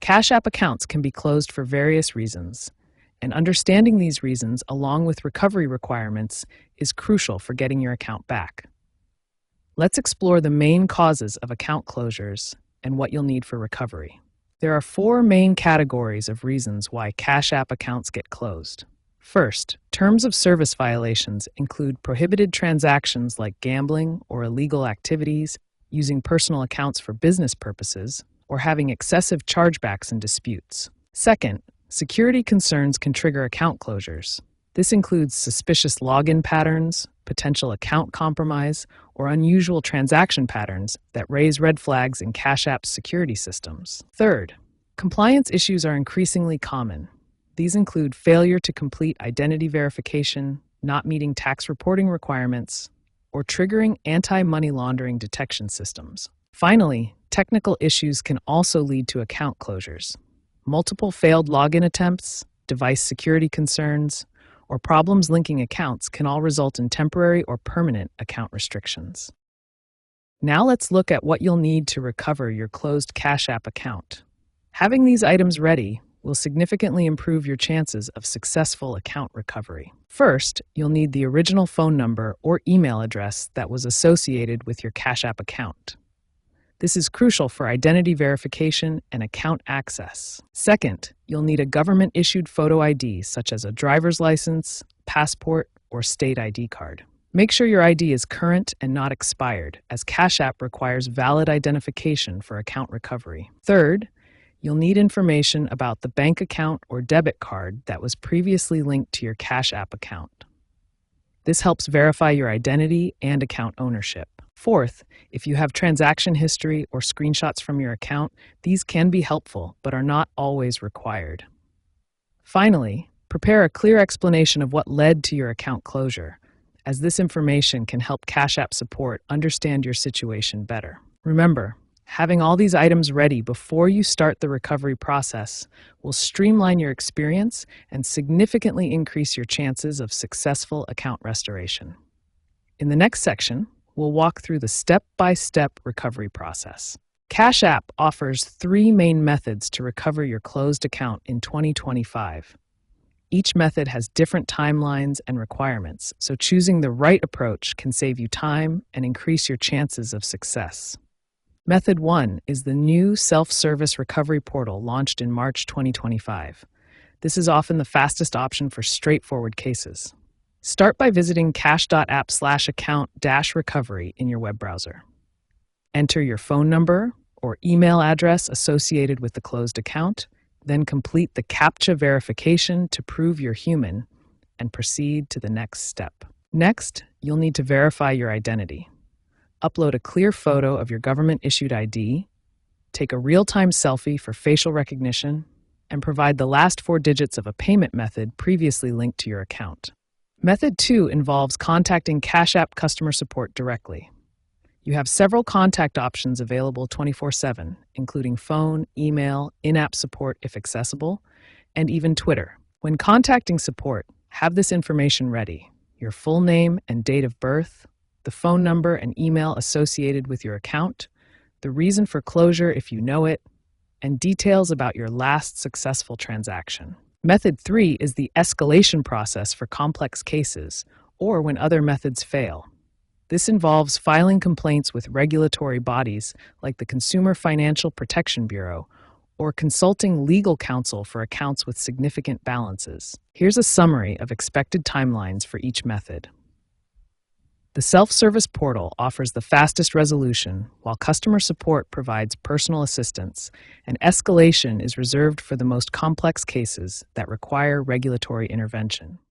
Cash App accounts can be closed for various reasons, and understanding these reasons along with recovery requirements is crucial for getting your account back. Let's explore the main causes of account closures and what you'll need for recovery. There are 4 main categories of reasons why Cash App accounts get closed. First, terms of service violations include prohibited transactions like gambling or illegal activities, using personal accounts for business purposes, or having excessive chargebacks and disputes. Second, security concerns can trigger account closures. This includes suspicious login patterns, potential account compromise, or unusual transaction patterns that raise red flags in Cash App's security systems. Third, compliance issues are increasingly common. These include failure to complete identity verification, not meeting tax reporting requirements, or triggering anti-money laundering detection systems. Finally, technical issues can also lead to account closures. Multiple failed login attempts, device security concerns, or problems linking accounts can all result in temporary or permanent account restrictions. Now let's look at what you'll need to recover your closed Cash App account. Having these items ready will significantly improve your chances of successful account recovery. First, you'll need the original phone number or email address that was associated with your Cash App account. This is crucial for identity verification and account access. Second, you'll need a government-issued photo ID such as a driver's license, passport, or state ID card. Make sure your ID is current and not expired, as Cash App requires valid identification for account recovery. Third, you'll need information about the bank account or debit card that was previously linked to your Cash App account. This helps verify your identity and account ownership. Fourth, if you have transaction history or screenshots from your account, these can be helpful but are not always required. Finally, prepare a clear explanation of what led to your account closure, as this information can help Cash App support understand your situation better. Remember, having all these items ready before you start the recovery process will streamline your experience and significantly increase your chances of successful account restoration. In the next section, we'll walk through the step-by-step recovery process. Cash App offers 3 main methods to recover your closed account in 2025. Each method has different timelines and requirements, so choosing the right approach can save you time and increase your chances of success. Method 1 is the new self-service recovery portal launched in March 2025. This is often the fastest option for straightforward cases. Start by visiting cash.app/account-recovery in your web browser. Enter your phone number or email address associated with the closed account, then complete the CAPTCHA verification to prove you're human, and proceed to the next step. Next, you'll need to verify your identity. Upload a clear photo of your government-issued ID, take a real-time selfie for facial recognition, and provide the last 4 digits of a payment method previously linked to your account. Method 2 involves contacting Cash App customer support directly. You have several contact options available 24/7, including phone, email, in-app support if accessible, and even Twitter. When contacting support, have this information ready: your full name and date of birth, the phone number and email associated with your account, the reason for closure if you know it, and details about your last successful transaction. Method 3 is the escalation process for complex cases, or when other methods fail. This involves filing complaints with regulatory bodies like the Consumer Financial Protection Bureau, or consulting legal counsel for accounts with significant balances. Here's a summary of expected timelines for each method. The self-service portal offers the fastest resolution, while customer support provides personal assistance, and escalation is reserved for the most complex cases that require regulatory intervention.